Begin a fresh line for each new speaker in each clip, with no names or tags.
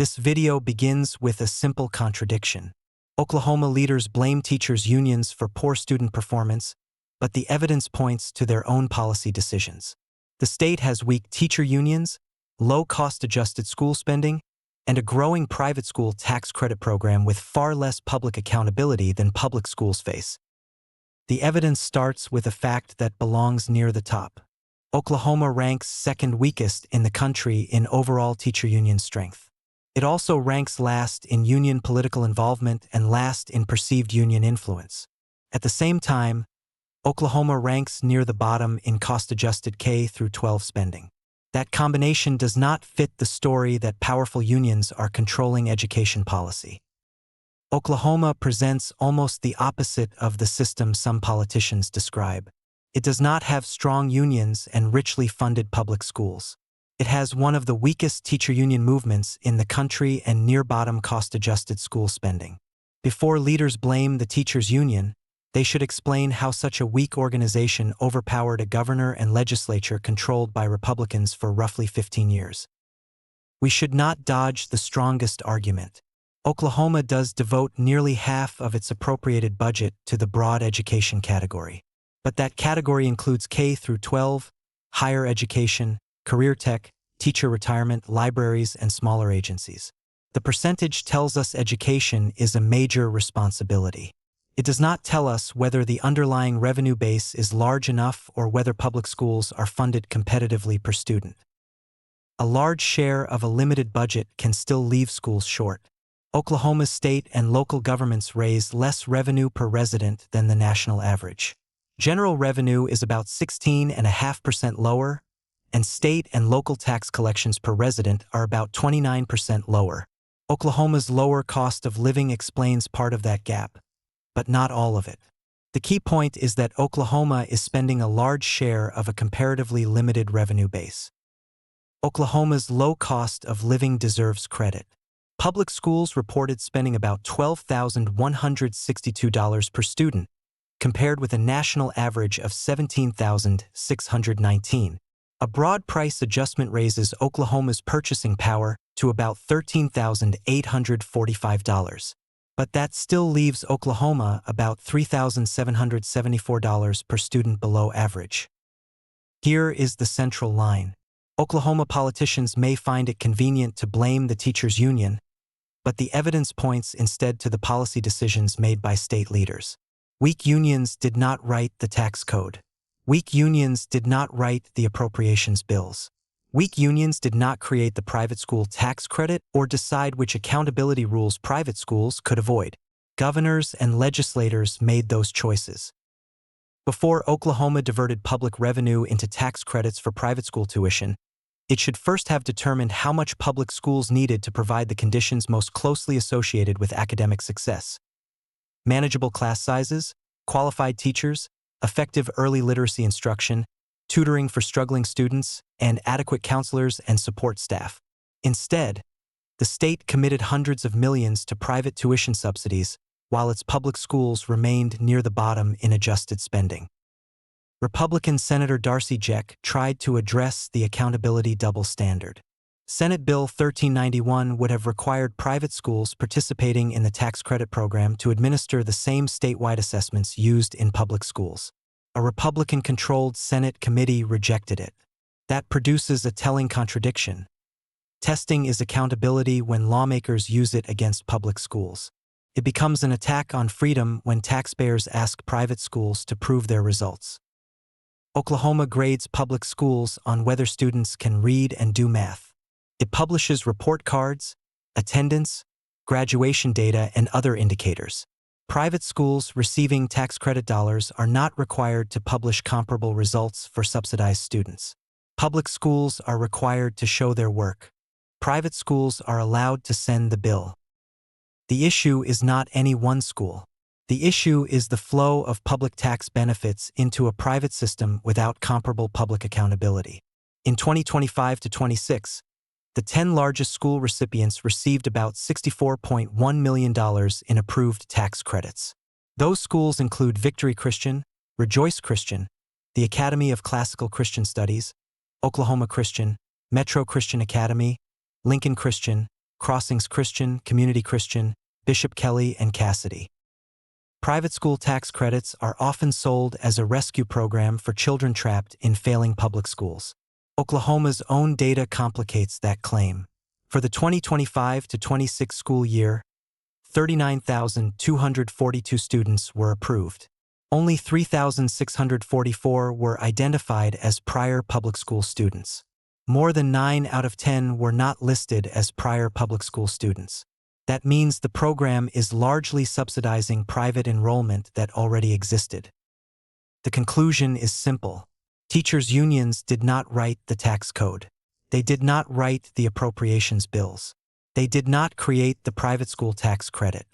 This video begins with a simple contradiction. Oklahoma leaders blame teachers' unions for poor student performance, but the evidence points to their own policy decisions. The state has weak teacher unions, low cost-adjusted school spending, and a growing private school tax credit program with far less public accountability than public schools face. The evidence starts with a fact that belongs near the top. Oklahoma ranks second weakest in the country in overall teacher union strength. It also ranks last in union political involvement and last in perceived union influence. At the same time, Oklahoma ranks near the bottom in cost-adjusted K-12 spending. That combination does not fit the story that powerful unions are controlling education policy. Oklahoma presents almost the opposite of the system some politicians describe. It does not have strong unions and richly funded public schools. It has one of the weakest teacher union movements in the country and near-bottom cost-adjusted school spending. Before leaders blame the teachers' union, they should explain how such a weak organization overpowered a governor and legislature controlled by Republicans for roughly 15 years. We should not dodge the strongest argument. Oklahoma does devote nearly half of its appropriated budget to the broad education category. But that category includes K-12, higher education, career tech, teacher retirement, libraries, and smaller agencies. The percentage tells us education is a major responsibility. It does not tell us whether the underlying revenue base is large enough or whether public schools are funded competitively per student. A large share of a limited budget can still leave schools short. Oklahoma's state and local governments raise less revenue per resident than the national average. General revenue is about 16.5% lower, and state and local tax collections per resident are about 29% lower. Oklahoma's lower cost of living explains part of that gap, but not all of it. The key point is that Oklahoma is spending a large share of a comparatively limited revenue base. Oklahoma's low cost of living deserves credit. Public schools reported spending about $12,162 per student, compared with a national average of $17,619. A broad price adjustment raises Oklahoma's purchasing power to about $13,845. But that still leaves Oklahoma about $3,774 per student below average. Here is the central line. Oklahoma politicians may find it convenient to blame the teachers' union, but the evidence points instead to the policy decisions made by state leaders. Weak unions did not write the tax code. Weak unions did not write the appropriations bills. Weak unions did not create the private school tax credit or decide which accountability rules private schools could avoid. Governors and legislators made those choices. Before Oklahoma diverted public revenue into tax credits for private school tuition, it should first have determined how much public schools needed to provide the conditions most closely associated with academic success. Manageable class sizes, qualified teachers, effective early literacy instruction, tutoring for struggling students, and adequate counselors and support staff. Instead, the state committed hundreds of millions to private tuition subsidies, while its public schools remained near the bottom in adjusted spending. Republican Senator Darcy Jeck tried to address the accountability double standard. Senate Bill 1391 would have required private schools participating in the tax credit program to administer the same statewide assessments used in public schools. A Republican-controlled Senate committee rejected it. That produces a telling contradiction. Testing is accountability when lawmakers use it against public schools. It becomes an attack on freedom when taxpayers ask private schools to prove their results. Oklahoma grades public schools on whether students can read and do math. It publishes report cards, attendance, graduation data, and other indicators. Private schools receiving tax credit dollars are not required to publish comparable results for subsidized students. Public schools are required to show their work. Private schools are allowed to send the bill. The issue is not any one school. The issue is the flow of public tax benefits into a private system without comparable public accountability. In 2025 to 26, the 10 largest school recipients received about $64.1 million in approved tax credits. Those schools include Victory Christian, Rejoice Christian, the Academy of Classical Christian Studies, Oklahoma Christian, Metro Christian Academy, Lincoln Christian, Crossings Christian, Community Christian, Bishop Kelly, and Cassidy. Private school tax credits are often sold as a rescue program for children trapped in failing public schools. Oklahoma's own data complicates that claim. For the 2025 to 26 school year, 39,242 students were approved. Only 3,644 were identified as prior public school students. More than 9 out of 10 were not listed as prior public school students. That means the program is largely subsidizing private enrollment that already existed. The conclusion is simple. Teachers' unions did not write the tax code. They did not write the appropriations bills. They did not create the private school tax credit.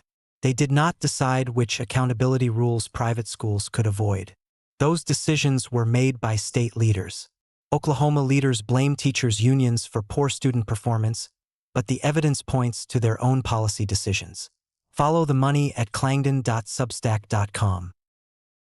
They did not decide which accountability rules private schools could avoid. Those decisions were made by state leaders. Oklahoma leaders blame teachers' unions for poor student performance, but the evidence points to their own policy decisions. Follow the money at clangdon.substack.com.